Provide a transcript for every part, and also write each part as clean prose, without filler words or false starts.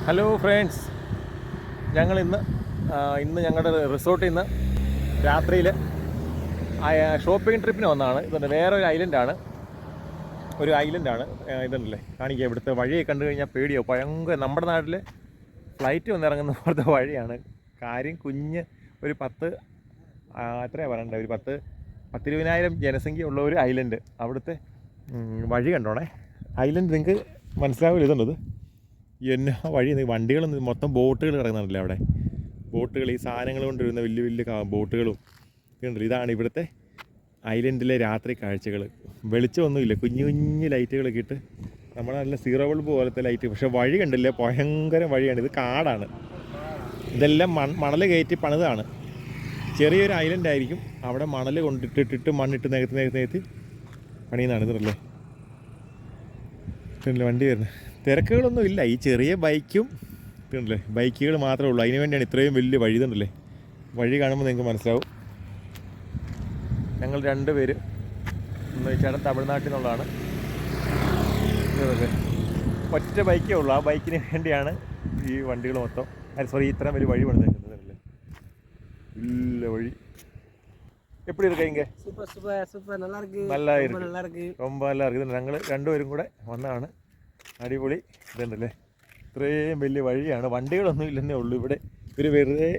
Hello friends, ഞങ്ങൾ ഇന്ന് ഞങ്ങളുടെ റിസോർട്ടിൽ നിന്ന് രാത്രിയിൽ ഷോപ്പിംഗ് ട്രിപ്പിന് വന്നതാണ്. ഇതുണ്ട്, വേറെ ഒരു ഐലൻഡാണ്. ഇതുണ്ടല്ലേ, കാണിക്കുക. ഇവിടുത്തെ വഴിയൊക്കെ കണ്ടു കഴിഞ്ഞാൽ പേടിയോ, ഭയങ്കര. നമ്മുടെ നാട്ടിൽ ഫ്ലൈറ്റ് വന്നിറങ്ങുന്ന പോലത്തെ വഴിയാണ്. കാര്യം ഒരു എത്രയാണ് പറയണ്ടേ, ഒരു 10-20,000 ജനസംഖ്യ ഉള്ള ഒരു ഐലൻഡ്. അവിടുത്തെ വഴി കണ്ടോണേ. ഐലൻഡ് നിങ്ങൾക്ക് മനസ്സിലാവില്ല. ഇതുണ്ടത് എന്നാ വഴി. വണ്ടികൾ മൊത്തം ബോട്ടുകൾ കിടക്കുന്നുണ്ടല്ലേ അവിടെ. ബോട്ടുകൾ, ഈ സാധനങ്ങൾ കൊണ്ടുവരുന്ന വലിയ വലിയ ബോട്ടുകളും ഉണ്ടല്ലോ. ഇതാണ് ഇവിടുത്തെ ഐലൻഡിലെ രാത്രി കാഴ്ചകൾ. വെളിച്ചമൊന്നുമില്ല, കുഞ്ഞു കുഞ്ഞു ലൈറ്റുകളൊക്കെ ഇട്ട്, നമ്മുടെ നല്ല സീറോ ബൾബ് പോലത്തെ ലൈറ്റ്. പക്ഷേ വഴി കണ്ടില്ലേ, ഭയങ്കര വഴിയാണ്. ഇത് കാടാണ്. ഇതെല്ലാം മണൽ കയറ്റി പണിതാണ്. ചെറിയൊരു ഐലൻഡ് ആയിരിക്കും. അവിടെ മണൽ കൊണ്ടിട്ടിട്ട് മണ്ണിട്ട് നികത്തി പണിയുന്നതാണ്. ഇതല്ലേ വണ്ടി വരുന്നത്. തിരക്കുകളൊന്നും ഇല്ല. ഈ ചെറിയ ബൈക്കും ഇതുണ്ടല്ലേ, ബൈക്കുകൾ മാത്രമേ ഉള്ളൂ. അതിന് വേണ്ടിയാണ് ഇത്രയും വലിയ വഴി. ഇതുണ്ടല്ലേ, വഴി കാണുമ്പോൾ നിങ്ങൾക്ക് മനസ്സിലാവും. ഞങ്ങൾ 2 പേര്, ചേട്ടൻ തമിഴ്നാട്ടിൽ നിന്നുള്ളതാണ്. ഇതല്ലേ, ഒറ്റ ബൈക്കേ ഉള്ളൂ. ആ ബൈക്കിന് വേണ്ടിയാണ് ഈ വണ്ടികൾ മൊത്തം. ഇത്രയും വലിയ വഴി പണിതേക്കുന്നത്. അല്ലേ, ഇല്ല വഴി. எப்படி இருக்கு இங்கே? சூப்பர் நல்லா இருக்கு. நல்லா இருக்கு, ரொம்ப நல்லா இருக்குது. ഞങ്ങൾ 2 പേരും കൂടെ വന്നതാണ്. അടിപൊളി. ഇതുണ്ടല്ലേ, ഇത്രയും വലിയ വഴിയാണ്. വണ്ടികളൊന്നും ഇല്ലെന്നേ ഉള്ളൂ ഇവിടെ. ഒരു വെറുതെ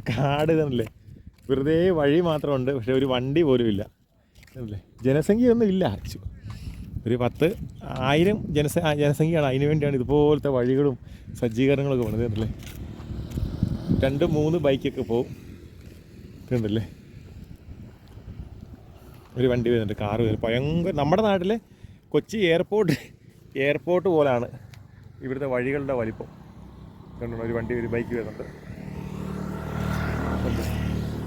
കാട് ഇതല്ലേ, വെറുതെ വഴി മാത്രമുണ്ട്. പക്ഷെ ഒരു വണ്ടി പോലും ഇല്ല. ഇതല്ലേ, ജനസംഖ്യയൊന്നും ഇല്ല. ഒരു 10,000 ജനസംഖ്യയാണ്. അതിന് വേണ്ടിയാണ് ഇതുപോലത്തെ വഴികളും സജ്ജീകരണങ്ങളൊക്കെ വേണത്. ഇതല്ലേ, 2-3 ബൈക്കൊക്കെ പോവും. ഇതുണ്ടല്ലേ, ഒരു വണ്ടി വരുന്നുണ്ട്, കാറ് വരുന്നത്. ഭയങ്കര. നമ്മുടെ നാട്ടിലെ കൊച്ചി എയർപോർട്ട് പോലാണ് ഇവിടുത്തെ വഴികളുടെ വലിപ്പം. കണ്ടോ, ഒരു ബൈക്ക് വരുന്നുണ്ട്.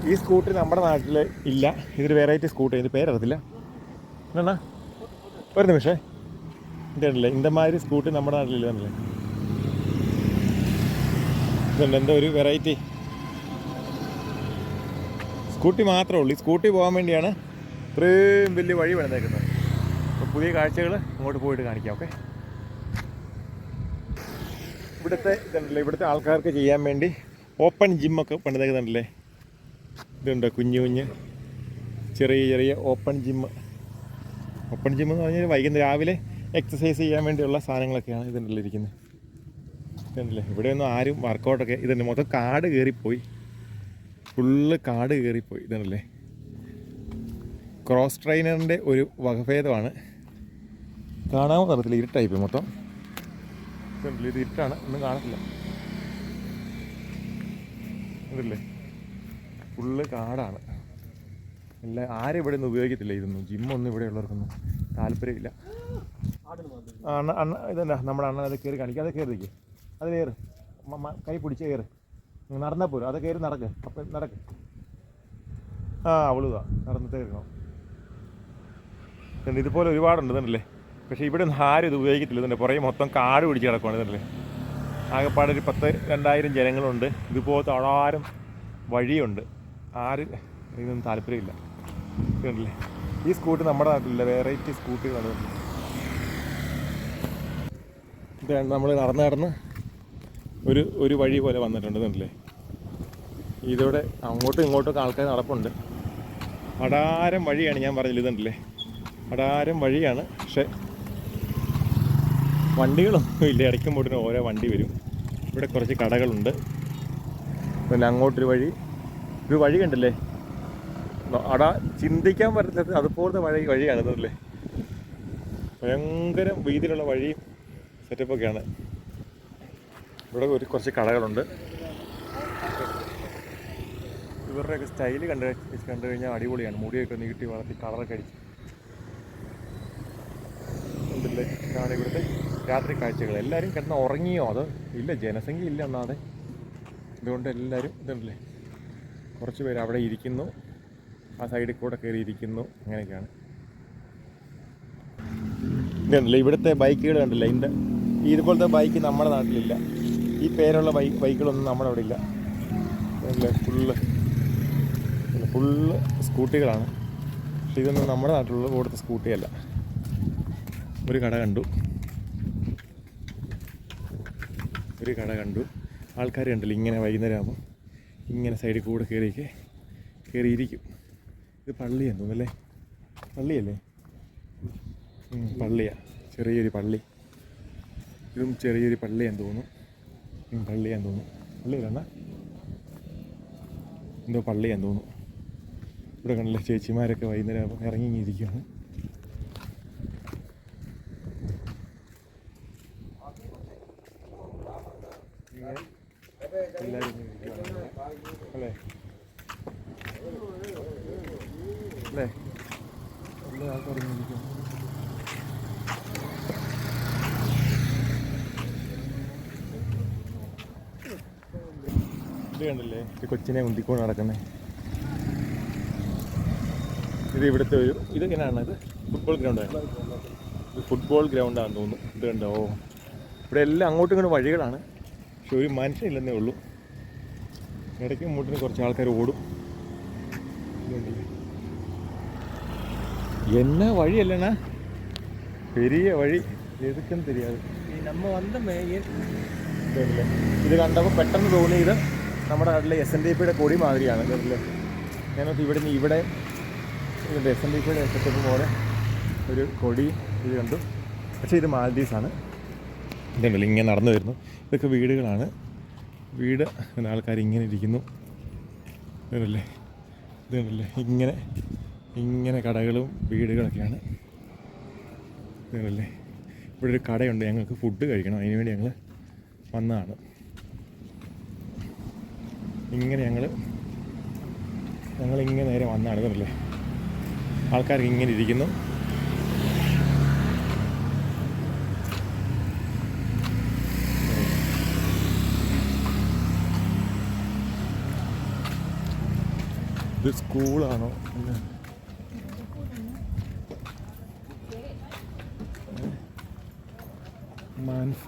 ഈ സ്കൂട്ടർ നമ്മുടെ നാട്ടിൽ ഇല്ല. ഇതൊരു വെറൈറ്റി സ്കൂട്ടർ. ഇതിൻ്റെ പേരറിയത്തില്ല. എന്നാ ഒരു നിമിഷേ, ഇതല്ലേ, ഇന്തമാതിരി സ്കൂട്ടർ നമ്മുടെ നാട്ടിലില്ല. എന്നല്ലേ, ഇതുണ്ട് എന്തോ ഒരു വെറൈറ്റി സ്കൂട്ടി മാത്രമേ ഉള്ളൂ. ഈ സ്കൂട്ടി പോകാൻ വേണ്ടിയാണ് ഇത്രയും വലിയ വഴി പണിതേക്കുന്നത്. അപ്പോൾ പുതിയ കാഴ്ചകൾ അങ്ങോട്ട് പോയിട്ട് കാണിക്കാം. ഓക്കെ. ഇവിടുത്തെ ആൾക്കാർക്ക് ചെയ്യാൻ വേണ്ടി ഓപ്പൺ ജിമ്മൊക്കെ പണിതേക്കുന്നുണ്ടല്ലേ. ഇതുണ്ട്, കുഞ്ഞ് ചെറിയ ഓപ്പൺ ജിമ്മ് എന്ന് പറഞ്ഞാൽ വൈകുന്നേരം രാവിലെ എക്സസൈസ് ചെയ്യാൻ വേണ്ടിയുള്ള സാധനങ്ങളൊക്കെയാണ് ഇതിൻ്റെ ഇരിക്കുന്നത്. ഇതുണ്ടല്ലേ, ഇവിടെയൊന്നും ആരും വർക്കൗട്ടൊക്കെ. ഇതുണ്ട്, മൊത്തം കാട് കയറിപ്പോയി, ഫുള്ള് കാട് കയറിപ്പോയി. ഇതാണല്ലേ, ക്രോസ് ട്രെയിനറിൻ്റെ ഒരു വകഭേദമാണ്. കാണാമോ തരത്തില്ല, ഇരുട്ടായിപ്പോയി മൊത്തം. ഇത് ഇരുട്ടാണ്, ഒന്നും കാണത്തില്ല. ഇതല്ലേ, ഫുള്ള് കാടാണ്. ആരും ഇവിടെ നിന്ന് ഉപയോഗിക്കത്തില്ല ഇതൊന്നും. ജിമ്മൊന്നും ഇവിടെ ഉള്ളവർക്കൊന്നും താല്പര്യമില്ല. ഇതല്ല നമ്മുടെ അണ്ണൻ. അത് കയറി കാണിക്കുക. അത് കയറി നിൽക്കുക. അത് കയറ്, കൈ പിടിച്ച് കയറ്. നടന്നാൽ പോലും. അത് കയറി നടക്ക്. അപ്പം നടക്ക്. അവളുതാ നടന്നിട്ടേ കയറണം. ഇതുപോലെ ഒരുപാടുണ്ട്. ഇതല്ലേ, പക്ഷേ ഇവിടെ ഒന്നും ആരും ഇത് ഉപയോഗിക്കത്തില്ല. ഇതിൻ്റെ പുറകെ മൊത്തം കാട് പിടിച്ച് കിടക്കുവാണ്. ഇതല്ലേ, ആകെപ്പാടെ ഒരു 10-2,000 ജനങ്ങളുണ്ട്. ഇതുപോലത്തെ അടാരം വഴിയുണ്ട്. ആരും ഇതിനൊന്നും താല്പര്യമില്ല. ഇതുണ്ടല്ലേ, ഈ സ്കൂട്ടി നമ്മുടെ നാട്ടിലില്ല. വെറൈറ്റി സ്കൂട്ടികളാണ്. ഇതാണ് നമ്മൾ നടന്ന് ഒരു വഴി പോലെ വന്നിട്ടുണ്ട്. ഇതല്ലേ, ഇതോടെ അങ്ങോട്ടും ഇങ്ങോട്ടും ആൾക്കാർ നടപ്പുണ്ട്. അടാരം വഴിയാണ്, ഞാൻ പറഞ്ഞില്ല. ഇതുണ്ടല്ലേ, അടാരം വഴിയാണ്. പക്ഷേ വണ്ടികളൊന്നും ഇല്ല. ഇടയ്ക്കുമ്പോട്ടിന് ഓരോ വണ്ടി വരും. ഇവിടെ കുറച്ച് കടകളുണ്ട്. പിന്നെ അങ്ങോട്ടൊരു വഴി കണ്ടില്ലേ, ചിന്തിക്കാൻ പറ്റുന്നത് അതുപോലത്തെ വഴിയാണ്. ഇതല്ലേ, ഭയങ്കര വീതിയിലുള്ള വഴിയും സെറ്റപ്പൊക്കെയാണ്. ഇവിടെ കുറച്ച് കടകളുണ്ട്. ഇവരുടെയൊക്കെ സ്റ്റൈല് കണ്ടു കഴിഞ്ഞാൽ അടിപൊളിയാണ്. മുടിയൊക്കെ നീട്ടി വളർത്തി കളറൊക്കെ അടിച്ച്. ഉണ്ടല്ലേ, ഇതാണ് ഇവിടുത്തെ രാത്രി കാഴ്ചകൾ. എല്ലാവരും കിടന്ന് ഉറങ്ങിയോ? അതോ ഇല്ല, ജനസംഖ്യ ഇല്ല ഒന്നാതെ. ഇതുകൊണ്ട് എല്ലാവരും ഇതുണ്ടല്ലേ, കുറച്ച് പേര് അവിടെ ഇരിക്കുന്നു, ആ സൈഡിൽ കൂടെ കയറി ഇരിക്കുന്നു. അങ്ങനെയൊക്കെയാണ്. ഇതുണ്ടല്ലേ, ഇവിടുത്തെ ബൈക്കുകൾ കണ്ടില്ലേ. ഇതുപോലത്തെ ബൈക്ക് നമ്മുടെ നാട്ടിലില്ല. ഈ പേരുള്ള ബൈക്കുകളൊന്നും നമ്മുടെ അവിടെ ഇല്ല. അല്ലേ, ഫുള്ള് സ്കൂട്ടികളാണ്. പക്ഷെ ഇതൊന്നും നമ്മുടെ നാട്ടിലുള്ള ഇവിടുത്തെ സ്കൂട്ടിയല്ല. ഒരു കട കണ്ടു. ഒരു കട കണ്ടു. ആൾക്കാർ കണ്ടില്ല, ഇങ്ങനെ വൈകുന്നേരം ആകുമ്പോൾ ഇങ്ങനെ സൈഡിൽ കൂടെ കയറിയിരിക്കും. ഇത് പള്ളിയാന്ന് തോന്നുന്നല്ലേ? പള്ളിയല്ലേ? പള്ളിയാണ്, ചെറിയൊരു പള്ളി. ഇതും ചെറിയൊരു പള്ളിയാന്ന് തോന്നുന്നു. പള്ളിയാന്ന് തോന്നുന്നു. പള്ളിയല്ല, എന്തോ പള്ളിയാന്ന് തോന്നുന്നു. ഇവിടെ കണ്ടില്ല, ചേച്ചിമാരൊക്കെ വൈകുന്നേരം ആകുമ്പോൾ ഇറങ്ങിയിരിക്കുകയാണ്. എല്ലാവരും അല്ലേ അല്ലേ എല്ലാ ആൾക്കാരും ഇരിക്കും. ഇത് കണ്ടില്ലേ, ഈ കൊച്ചിനെ ഉന്തിക്കൊണ്ട് നടക്കുന്നത്. ഇത് ഇവിടുത്തെ ഇതെങ്ങനെയാണ്? ഇത് ഫുട്ബോൾ ഗ്രൗണ്ടാണ്. ഇത് ഫുട്ബോൾ ഗ്രൗണ്ടാണെന്ന് തോന്നുന്നു. ഇത് കണ്ടോ, ഇവിടെ എല്ലാം അങ്ങോട്ടും ഇങ്ങോട്ടും വഴികളാണ്. പക്ഷെ ഒരു മനുഷ്യനില്ലെന്നേ ഉള്ളൂ. ഇടയ്ക്ക് മുമ്പിന് കുറച്ച് ആൾക്കാർ ഓടും. എന്നാ വഴിയല്ലണ്ണാ, പെരിയ വഴി, എതുക്കും தெரியாது. ഇത് കണ്ടപ്പോൾ പെട്ടെന്ന് തോന്നിയത് നമ്മുടെ നാട്ടിലെ SNDP കൊടി മാതിരിയാണ്. കേട്ടില്ലേ? ഞാനൊക്കെ ഇവിടെ ഇതിൻ്റെ SNDP സെറ്റപ്പ് പോലെ ഒരു കൊടി ഇത് കണ്ടു. പക്ഷേ ഇത് മാൽദീവ്സാണ്. ഇതുണ്ടല്ലോ, ഇങ്ങനെ നടന്നു വരുന്നു. ഇതൊക്കെ വീടുകളാണ്. വീട് ആൾക്കാർ ഇങ്ങനെ ഇരിക്കുന്നു. ഇതല്ലേ, ഇങ്ങനെ കടകളും വീടുകളൊക്കെയാണ്. ഇതല്ലേ, ഇവിടെ ഒരു കടയുണ്ട്. ഞങ്ങൾക്ക് ഫുഡ് കഴിക്കണം, അതിനുവേണ്ടി ഞങ്ങൾ വന്നതാണ്. ഇങ്ങനെ ഞങ്ങളിങ്ങനെ നേരെ വന്നതാണ്. ഇതല്ലേ, ആൾക്കാർക്ക് ഇങ്ങനെ ഇരിക്കുന്നു. ഇത് സ്കൂളാണോ? മാൻഫ.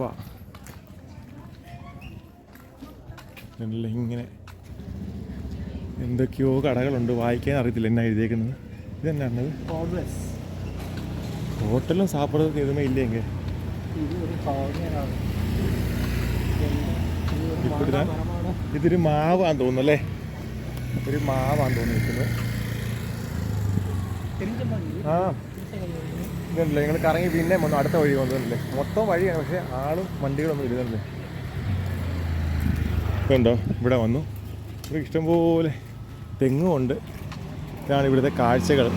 ഇങ്ങനെ എന്തൊക്കെയോ കടകളുണ്ട്, വായിക്കാൻ അറിയത്തില്ല എന്നാ എഴുതിയേക്കുന്നത്. ഇതെന്നാണത്? ഹോട്ടലും സാപ്പിടൊക്കെ ഇതുമേ ഇല്ലെങ്കിൽ ഇതൊരു മാവാന്ന് തോന്നുന്നു അല്ലേ? ഒരു മാവാന്ന് തോന്നി നിൽക്കുന്നത്. ആ ഇതല്ലേ, നിങ്ങൾ കറങ്ങി പിന്നെ അടുത്ത വഴി വന്നതല്ലേ? മൊത്തം വഴിയാണ്, പക്ഷേ ആളും വണ്ടികളൊന്നും ഇരുന്നല്ലേ. ഇതുണ്ടോ, ഇവിടെ വന്നു. ഇവിടെ ഇഷ്ടംപോലെ തെങ്ങുമുണ്ട്. ഇതാണ് ഇവിടുത്തെ കാഴ്ചകൾ.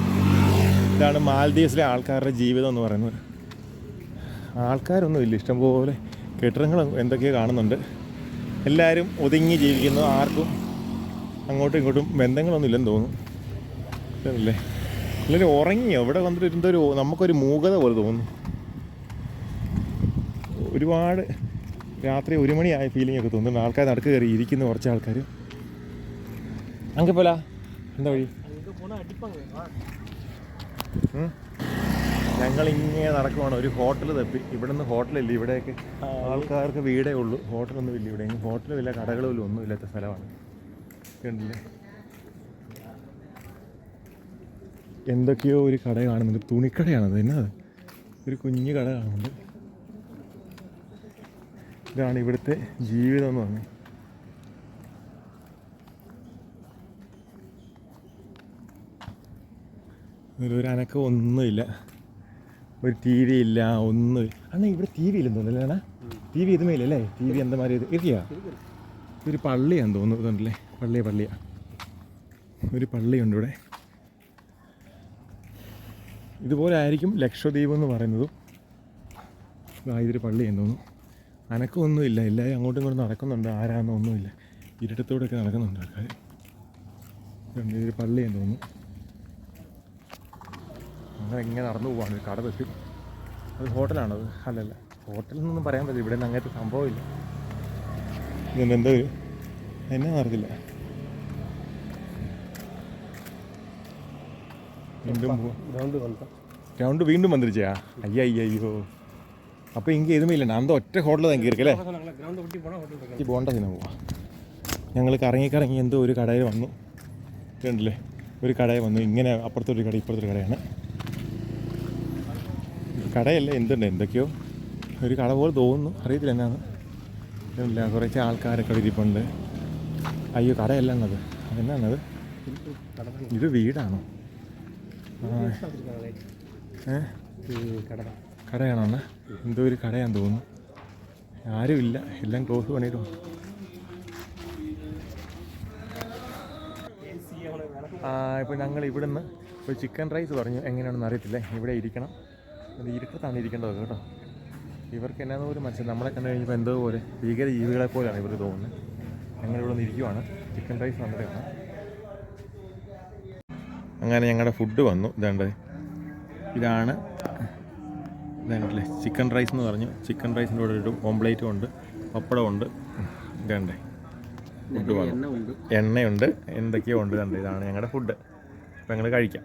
ഇതാണ് മാൽദീവ്സിലെ ആൾക്കാരുടെ ജീവിതം എന്ന് പറയുന്നത്. ആൾക്കാരൊന്നുമില്ല, ഇഷ്ടംപോലെ കെട്ടിടങ്ങൾ എന്തൊക്കെയോ കാണുന്നുണ്ട്. എല്ലാവരും ഒതുങ്ങി ജീവിക്കുന്നു. ആർക്കും അങ്ങോട്ടും ഇങ്ങോട്ടും ബന്ധങ്ങളൊന്നും ഇല്ലെന്ന് തോന്നുന്നു. ഇതല്ലേ, എല്ലാവരും ഉറങ്ങിയോ? ഇവിടെ വന്നിട്ട് എന്തൊരു നമുക്കൊരു മൂകത പോലെ തോന്നുന്നു. ഒരുപാട് രാത്രി 1 മണിയായ ഫീലിംഗ് ഒക്കെ തോന്നുന്നു. ആൾക്കാർ നടക്ക് കയറി ഇരിക്കുന്നു, കുറച്ച് ആൾക്കാർ. അങ്ങ് എന്താ വഴി? ഞങ്ങളിങ്ങനെ നടക്കുവാണ്. ഒരു ഹോട്ടൽ തപ്പി. ഇവിടെ നിന്ന് ഹോട്ടലില്ല. ഇവിടെയൊക്കെ ആൾക്കാർക്ക് വീടേ ഉള്ളൂ, ഹോട്ടലൊന്നും ഇല്ല. ഇവിടെ ഹോട്ടലുമില്ല, കടകളും ഒന്നും ഇല്ലാത്ത സ്ഥലമാണ്. കണ്ടില്ലേ, എന്തൊക്കെയോ ഒരു കട കാണുന്നുണ്ട്. തുണിക്കടയാണത്. എന്നാ ഒരു കുഞ്ഞു കട കാണുന്നുണ്ട്. ഇതാണ് ഇവിടുത്തെ ജീവിതം എന്ന് പറഞ്ഞത്. ഒരു അനക്കം ഒന്നുമില്ല, ഒരു ടി വി ഇല്ല, ഒന്നും. അണ്ണാ ഇവിടെ ടി വി ഇല്ലെന്ന് തോന്നുന്നില്ല അണ്ണാ? ടി വി ഇതുമേ ഇല്ലല്ലേ? ടി വി എന്താ മാതിരി ഇരിക്കുക. ഒരു പള്ളിയാന്ന് തോന്നുന്നു. ഇതുണ്ടല്ലേ, പള്ളിയാണ്. ഒരു പള്ളിയുണ്ട് ഇവിടെ. ഇതുപോലെ ആയിരിക്കും ലക്ഷദ്വീപ് എന്ന് പറയുന്നതും. ഇതൊരു പള്ളിയാന്ന് തോന്നുന്നു. അനക്കമൊന്നുമില്ല, എല്ലാവരും അങ്ങോട്ടും ഇങ്ങോട്ടും നടക്കുന്നുണ്ട്. ആരാന്നൊന്നുമില്ല, ഇരുട്ടത്തോടെയൊക്കെ നടക്കുന്നുണ്ട് ആൾക്കാർ. ഇതൊരു പള്ളിയാന്ന് തോന്നുന്നു. അങ്ങനെ ഇങ്ങനെ നടന്നു പോവാണ്. ഒരു കട പറ്റും. അത് ഹോട്ടലാണത്? അല്ലല്ല, ഹോട്ടലെന്നൊന്നും പറയാൻ പറ്റില്ല. ഇവിടെ നിന്ന് അങ്ങനത്തെ സംഭവമില്ല. ഇതുണ്ട്, എന്തോ ഒരു എന്നാ നടക്കില്ല. ഗ്രൗണ്ട് വീണ്ടും വന്നിരിച്ചാ? അയ്യോ. അപ്പോൾ ഇങ്ങനെ ഇതുമേ ഇല്ലണ്ട. അന്ത ഒറ്റ ഹോട്ടൽ തന്നെ കയറിക്കല്ലേ? ഈ ബോണ്ട സിനിമ പോവാ. ഞങ്ങൾ കറങ്ങി എന്തോ ഒരു കടയിൽ വന്നു. കണ്ടില്ലേ, ഒരു കടയിൽ വന്നു. ഇങ്ങനെ അപ്പുറത്തൊരു കട, ഇപ്പുറത്തൊരു കടയാണ്. കടയല്ല, എന്തുണ്ട്, എന്തൊക്കെയോ ഒരു കട പോലെ തോന്നുന്നു. അറിയത്തില്ല എന്നാണ്. ഇല്ല, കുറച്ച് ആൾക്കാരൊക്കെ അവിടെ ഇരിപ്പുണ്ട്. അയ്യോ, കടയല്ല എന്നത്. അതെന്നാണത്? ഇത് വീടാണോ? കടയാണോ എന്നാ? എന്തോ ഒരു കടയാന്ന് തോന്നുന്നു. ആരുമില്ല, എല്ലാം ക്ലോസ് പണിയിട്ട്. ഇപ്പോൾ ഞങ്ങൾ ഇവിടുന്ന് ഒരു ചിക്കൻ റൈസ് പറഞ്ഞു. എങ്ങനെയാണെന്ന് അറിയത്തില്ല. ഇവിടെ ഇരിക്കണം. അത് ഇരുട്ടത്താണ് ഇരിക്കേണ്ടത് കേട്ടോ. ഇവർക്ക് എന്നാന്ന് പോലും മനസ്സിലായി. നമ്മളെ കണ്ടു കഴിഞ്ഞപ്പോൾ എന്തോ പോലെ ഭീകര ജീവികളെ പോലെയാണ് ഇവർക്ക് തോന്നുന്നത്. ഞങ്ങളിവിടെ നിന്ന് ഇരിക്കുവാണ്. ചിക്കൻ റൈസ് നമ്മുടെയാണ്. അങ്ങനെ ഞങ്ങളുടെ ഫുഡ് വന്നു. ഇതാണ് ഇതാണ്ടല്ലേ ചിക്കൻ റൈസ് എന്ന് പറഞ്ഞു. ചിക്കൻ റൈസിൻ്റെ കൂടെ ഒരു ഓംപ്ലേറ്റും ഉണ്ട്, പപ്പടമുണ്ട്. ഇതണ്ടേ ഫുഡ് വന്നു. എണ്ണയുണ്ട്, എന്തൊക്കെയോ ഉണ്ട്. ഇതാണ് ഞങ്ങളുടെ ഫുഡ്. അപ്പം ഞങ്ങൾ കഴിക്കാം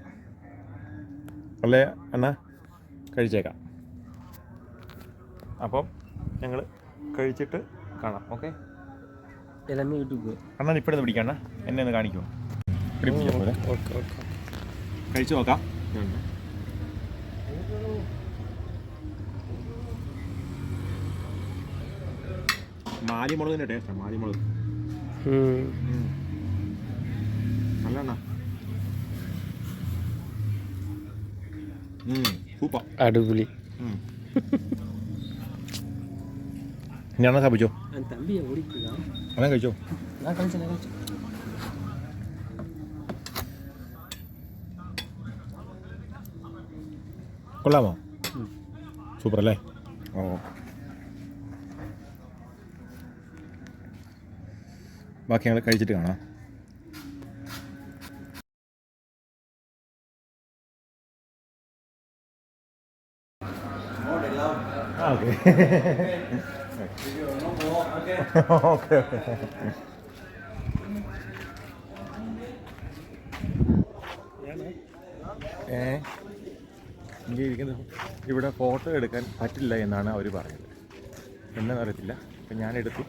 അല്ലേ എന്നാ? കഴിച്ചേക്കാം. അപ്പം ഞങ്ങൾ കഴിച്ചിട്ട് കാണാം. ഓക്കെ. അണ്ണാ ഇപ്പോഴൊന്ന് പിടിക്കണ്ണ, എന്നെ ഒന്ന് കാണിക്കുമോ? പിടിപ്പിക്കാം പോലെ കഴിച്ചു നോക്കാം. മാലിമുളകിൻ്റെ ടേസ്റ്റാണ്. മാലിമുളക് നല്ലണ്ണ. സൂപ്പർ, അടിപൊളി. ഞാൻ സ്ഥാപിച്ചോ? അതാ കഴിച്ചോ? കൊള്ളാമോ? സൂപ്പർ അല്ലേ? ഓ, ബാക്കി ഞങ്ങൾ കഴിച്ചിട്ട് കാണാം. Okay okay okay. ഇങ്ങനെ ഇരിക്കുന്നത് ഇവിടെ ഫോട്ടോ എടുക്കാൻ പറ്റില്ല എന്നാണ് അവർ പറഞ്ഞത്. എന്നാന്ന് അറിയത്തില്ല. അപ്പം ഞാൻ എടുത്തു.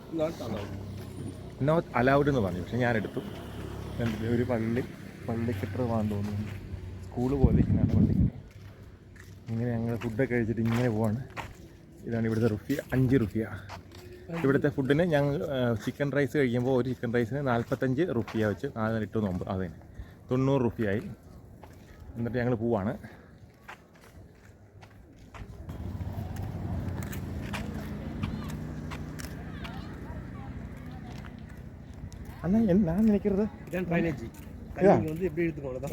നോട്ട് അലൗഡ് എന്ന് പറഞ്ഞു. പക്ഷെ ഞാൻ എടുത്തു. ഒരു പള്ളിക്കെട്ടർ വാന്ന് തോന്നുന്നു. സ്കൂള് പോലെ ഇരിക്കുന്നതാണ് പള്ളിക്കെട്ടർ. ഇങ്ങനെ ഞങ്ങൾ ഫുഡൊക്കെ കഴിച്ചിട്ട് ഇങ്ങനെ പോവാണ്. ഇതാണ് ഇവിടുത്തെ റുപ്യ, 5 റുപ്യ. ഇവിടുത്തെ ഫുഡിന് ഞങ്ങൾ ചിക്കൻ റൈസ് കഴിക്കുമ്പോൾ ഒരു ചിക്കൻ റൈസിന് 45 റുപ്യ വെച്ച് 4 8 9 അതെ 90 റുപ്യയായി. എന്നിട്ട് ഞങ്ങൾ പോവാണ്. അണ്ണാ ഞാൻ നിனைக்கிறது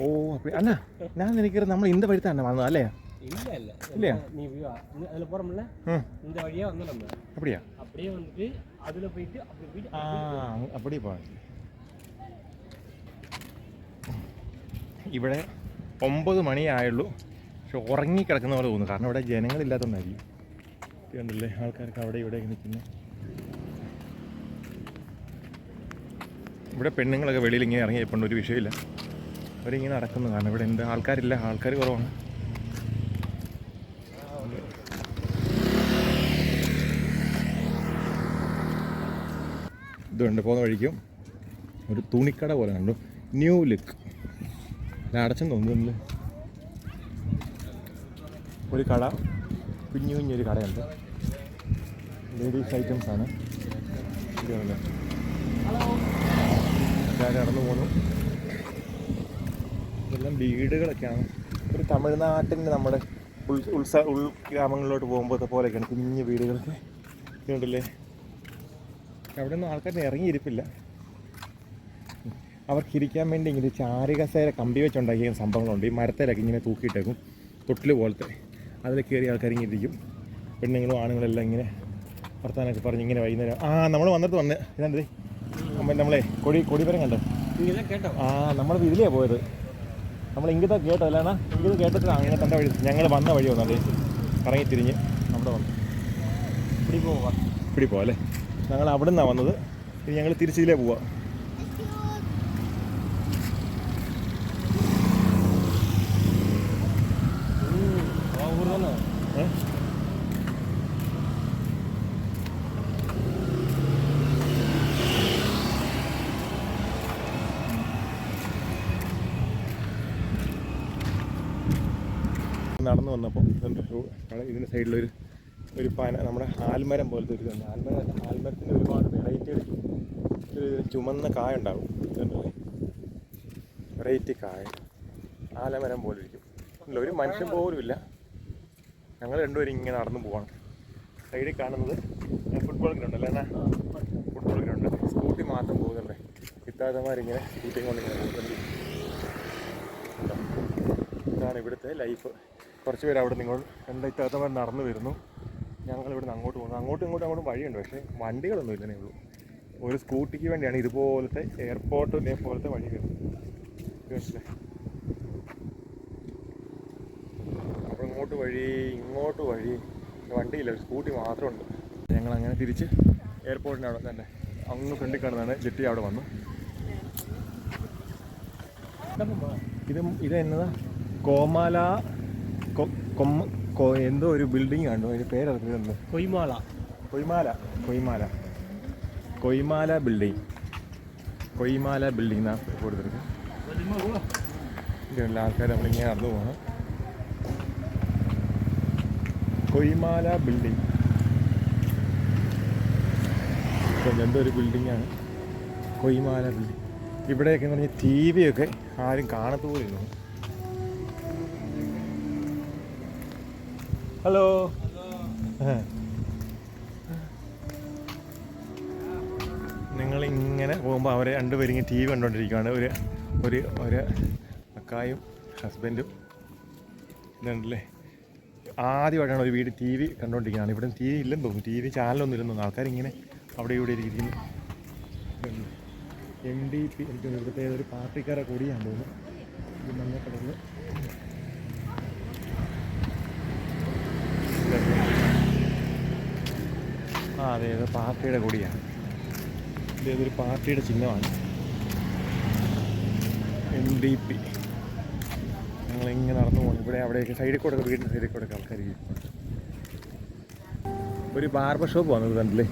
ഓ அப்படி அண்ணா நான் நினைக்கிறது நம்ம இந்த வழி தான் வந்தோம் அல்லையா? இல்லையா? நீ அதுல போறோம்ல, இந்த வழியா வந்து நம்ம அப்படியா? அப்படியே வந்துட்டு அதுல போயிட்டு அப்படியே போ. ഇവിടെ 9 മണിയായുള്ളൂ. പക്ഷെ ഉറങ്ങിക്കിടക്കുന്ന പോലെ തോന്നുന്നു. കാരണം ഇവിടെ ജനങ്ങളില്ലാത്തതുകൊണ്ടായിരിക്കും. കണ്ടില്ലേ ആൾക്കാർക്ക് അവിടെ ഇവിടെ നിൽക്കുന്നത്. ഇവിടെ പെണ്ണുങ്ങളൊക്കെ വെളിയിൽ ഇങ്ങനെ ഇറങ്ങിയപ്പോൾ ഒരു വിഷയമില്ല. അവരിങ്ങനെ നടക്കുന്നു. കാരണം ഇവിടെ എന്താ ആൾക്കാരില്ല, ആൾക്കാർ കുറവാണ്. ഇതുണ്ട് പോകുന്ന വഴിക്കും ഒരു തുണിക്കട പോലെ കണ്ടു. New look. അടച്ചെന്ന് തോന്നുന്നു. ഒരു കട, കുഞ്ഞു കുഞ്ഞൊരു കടയുണ്ട്. ലേഡീസ് ഐറ്റംസ് ആണ്. ഇതാണല്ലേ ഞാൻ നടന്നു പോകുന്നു. ഇതെല്ലാം വീടുകളൊക്കെയാണ്. ഒരു തമിഴ്നാട്ടിൻ്റെ നമ്മുടെ ഉൾഗ്രാമങ്ങളിലോട്ട് പോകുമ്പോഴത്തെ പോലെയൊക്കെയാണ് കുഞ്ഞു വീടുകളൊക്കെ. ഇതുണ്ടല്ലേ അവിടെ ഒന്നും ആൾക്കാർ ഇറങ്ങിയിരിപ്പില്ല. അവർക്കിരിക്കാൻ വേണ്ടി ഇങ്ങനെ ചാരുകസേര കമ്പി വെച്ചുണ്ടാക്കിയ സംഭവങ്ങളുണ്ട്. ഈ മരത്തേലൊക്കെ ഇങ്ങനെ തൂക്കിയിട്ടേക്കും, തൊട്ടിൽ പോലത്തെ. അതിൽ കയറി ആൾക്കാർ ഇങ്ങനെ ഇരിക്കും. പെണ്ണുങ്ങളും ആണുങ്ങളെല്ലാം ഇങ്ങനെ വർത്താനൊക്കെ പറഞ്ഞ് ഇങ്ങനെ വൈകുന്നേരം നമ്മൾ വന്നിട്ട് ഇതാണ്ടേ നമ്മളെ കൊടിമരം കണ്ടോ? നമ്മൾ ഇതിലേ പോയത്. നമ്മൾ ഇങ്ങനത്തെ കേട്ടോ അല്ലാണ ഇങ്ങനെ കേട്ടിട്ട് അങ്ങനെ തൻ്റെ വഴി ഞങ്ങൾ വന്ന വഴി വന്നല്ലേ കറങ്ങിത്തിരിഞ്ഞ് അവിടെ വന്നു. ഇവിടെ പോവാം അല്ലേ? ഞങ്ങൾ അവിടെ നിന്നാണ് വന്നത്. ഇനി ഞങ്ങൾ തിരിച്ചിതിലേ പോവാം. നടന്നു വന്നപ്പോൾ ഇതിൻ്റെ സൈഡിലൊരു പാന, നമ്മുടെ ആൽമരം പോലത്തെ ഒരു ഇതുണ്ട്. ആൽമരത്തിൻ്റെ ഒരുപാട് ചുമന്ന കായ ഉണ്ടാവും, വെറൈറ്റി കായ, ആലമരം പോലെ ഇരിക്കും. ഇല്ല, ഒരു മനുഷ്യൻ പോലും ഇല്ല. ഞങ്ങൾ രണ്ടുപേരും ഇങ്ങനെ നടന്നു പോവാണ്. സൈഡിൽ കാണുന്നത് ഫുട്ബോൾ ഗ്രൗണ്ട് അല്ലേ എന്നാ, ഫുട്ബോൾ ഗ്രൗണ്ട്. സ്കൂട്ടി മാത്രം പോകുന്നുണ്ട്, ഇത്താത്തമാരിങ്ങനെ സ്കൂട്ടി കൊണ്ടിങ്ങനെ പോകുന്നുണ്ട്. ഇതാണ് ഇവിടുത്തെ ലൈഫ്. കുറച്ച് പേര് അവിടെ നിങ്ങൾ രണ്ട് ഇത്താത്തമാർ നടന്നു വരുന്നു. ഞങ്ങളിവിടുന്ന് അങ്ങോട്ട് പോകുന്നു. അങ്ങോട്ടും അങ്ങോട്ടും വഴിയുണ്ട്, പക്ഷേ വണ്ടികളൊന്നും ഇല്ലെന്നേ ഉള്ളൂ. ഒരു സ്കൂട്ടിക്ക് വേണ്ടിയാണ് ഇതുപോലത്തെ എയർപോർട്ടിനെ പോലത്തെ വഴി വരുന്നത്. അപ്പോൾ ഇങ്ങോട്ട് വഴി വണ്ടിയില്ല, ഒരു സ്കൂട്ടി മാത്രമുണ്ട്. ഞങ്ങളങ്ങനെ തിരിച്ച് എയർപോർട്ടിൻ്റെ അവിടെ തന്നെ അങ്ങ് ഫ്രണ്ടിൽ കാണുന്നതാണ് ജെട്ടി. അവിടെ വന്നു. ഇത് എന്നതാ, കോമാല എന്തോ ഒരു ബിൽഡിംഗ് കണ്ടു, അതിൻ്റെ പേരറിഞ്ഞിട്ടുണ്ട്. കൊയ്മാല ബിൽഡിംഗ് എന്നാണ് കൊടുത്തിട്ട്. ഇതിനുള്ള ആൾക്കാർ നമ്മളിങ്ങനെ നടന്നു പോകണം. കൊയ്മാല ബിൽഡിംഗ് എന്തോ ഒരു ബിൽഡിങ്ങാണ് കൊയ്മാല ബിൽഡിംഗ്. ഇവിടെയൊക്കെ എന്ന് പറഞ്ഞാൽ ടി വിയൊക്കെ ആരും കാണത്തുപോലിരുന്നു. ഹലോ, നിങ്ങളിങ്ങനെ പോകുമ്പോൾ അവരെ രണ്ടുപേരും ഇങ്ങനെ ടി വി കണ്ടുകൊണ്ടിരിക്കുകയാണ്. ഒരു അക്കായും ഹസ്ബൻഡും ഇതുണ്ടല്ലേ. ആദ്യമായിട്ടാണ് ഒരു വീട് ടി വി കണ്ടുകൊണ്ടിരിക്കുകയാണ്. ഇവിടെ ടി വി ഇല്ലെന്ന് തോന്നുന്നു, ടി വി ചാനലൊന്നും ഇല്ലെന്ന് തോന്നുന്നു. ആൾക്കാരിങ്ങനെ അവിടെ ഇവിടെ ഇരിക്കുന്നു. MDP എനിക്ക് ഇവിടുത്തെ ഏതൊരു പാർട്ടിക്കാരെ കൂടിയാന്ന് തോന്നുന്നു. ഇത് മഞ്ഞക്കടന്ന് അതെ, ഏതോ പാർട്ടിയുടെ കൂടിയാണ്. ഇതേതൊരു പാർട്ടിയുടെ ചിഹ്നമാണ് MDP. ഞങ്ങളിങ്ങനെ നടന്നു പോകണം. ഇവിടെ അവിടെയൊക്കെ സൈഡിൽ കൂടെ, വീടിൻ്റെ സൈഡിൽ കൂടെ ആൾക്കാർ ഒരു ബാർബർ ഷോപ്പ് വന്നത് കണ്ടില്ലേ.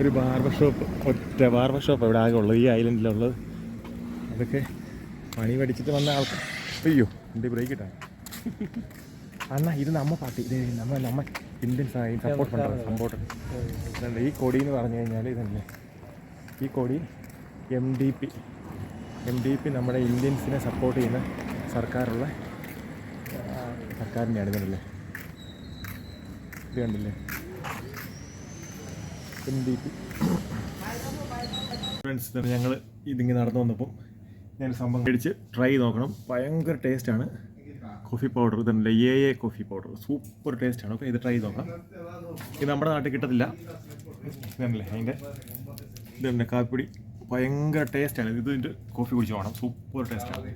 ഒരു ബാർബർ ഷോപ്പ്, ഒറ്റ ബാർബർ ഷോപ്പ് ഇവിടെ ആകെ ഉള്ളത് ഈ ഐലൻഡിലുള്ളത്. അതൊക്കെ പണി പഠിച്ചിട്ട് വന്ന ആൾക്കാർ. അയ്യോ, എൻ്റെ ബ്രേക്ക് ഇട്ടാണ് അന്നാ. ഇത് നമ്മ പാർട്ടി, ഇത് നമ്മ ഇന്ത്യൻസായി സപ്പോർട്ട്. ഈ കൊടി എന്ന് പറഞ്ഞു കഴിഞ്ഞാൽ ഇതല്ലേ, ഈ കൊടി MDP നമ്മുടെ ഇന്ത്യൻസിനെ സപ്പോർട്ട് ചെയ്യുന്ന സർക്കാരിൻ്റെ അടുത്തല്ലേ. ഇത് കണ്ടില്ലേ MDP. ഫ്രണ്ട്സ്, ഞങ്ങൾ ഇതിങ്ങനെ നടന്നു വന്നപ്പം ഞാൻ സംഭവം മേടിച്ച് ട്രൈ നോക്കണം. ഭയങ്കര ടേസ്റ്റാണ്. കോഫി പൗഡർ ഇതല്ലേ, AA കോഫി പൗഡർ, സൂപ്പർ ടേസ്റ്റാണ്. ഓക്കെ, ഇത് ട്രൈ നോക്കാം. ഇത് നമ്മുടെ നാട്ടിൽ കിട്ടത്തില്ല. ഇതല്ലേ അതിൻ്റെ ഇതുണ്ട് കാപ്പിപ്പൊടി, ഭയങ്കര ടേസ്റ്റാണ്. ഇതിൻ്റെ കോഫി കുടിച്ച് പോകണം, സൂപ്പർ ടേസ്റ്റാണ്.